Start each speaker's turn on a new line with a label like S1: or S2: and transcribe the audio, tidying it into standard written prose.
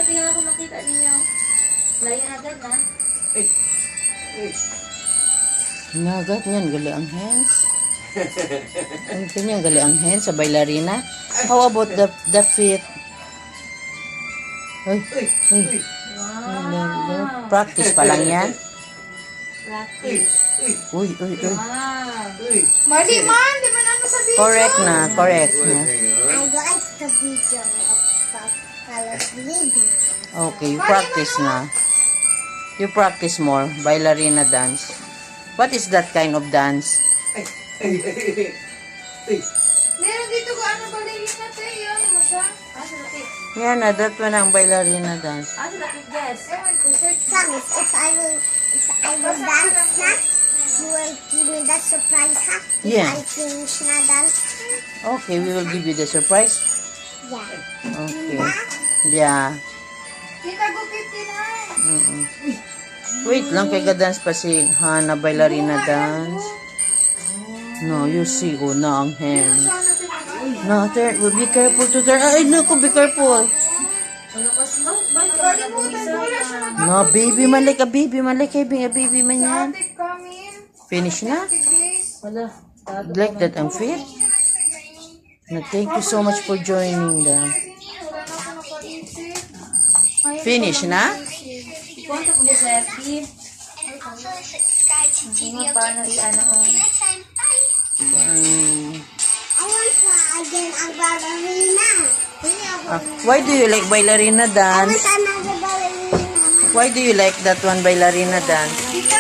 S1: tingnan ako makita ninyo. Layan agad na.
S2: Nagat niyan, gali ang hands. Ang kanya, gali ang hands sa bailarina. How about the feet? Ay, ay.
S1: Wow.
S2: Practice pa lang yan.
S1: Practice.
S2: Uy, uy, uy.
S1: Wow.
S3: Mali man, di man ano sa video.
S2: Correct na, correct na.
S4: I like the video of ballerina.
S2: Okay, you practice na. You practice more. Bailarina dance. What is that kind of dance?
S3: Meron dito ko ano ballerina tayo. Ano mo siya?
S1: Asa lapit?
S2: Yan na, that one ang bailarina dance.
S1: Asa lapit, Jess?
S3: Ewan ko, search.
S4: Promise, if I will dance na, you will give me that surprise, ha?
S2: Yeah.
S4: If I finish na dance.
S2: Okay, we will give you the surprise.
S4: Yeah.
S2: Okay. Yeah.
S3: Kita ko 59.
S2: Mm-mm. Wait lang, kay dance pa si Hana bailarina dance. No, you see, oh, na ang hand. No, turn, be careful to turn. Ay, naku, be careful.
S1: Ano ka slow? Bakit ka
S3: Kalimutan ko wala siya na.
S2: No, baby man like a baby man like a baby man yan.
S3: Ate, come in.
S2: Finish na?
S3: Please.
S1: Wala.
S2: Like that ang fit? No, thank you so much for joining them.
S3: Wala na ako nakaisip.
S2: Finish na?
S1: Ikonta ko niya sa FB. Hindi nga pa na i-ano o.
S4: I want to again ang ballerina.
S2: Why do you like bailarina
S4: I
S2: dance?
S4: want another ballerina.
S2: Why do you like that one bailarina dance?
S3: Kita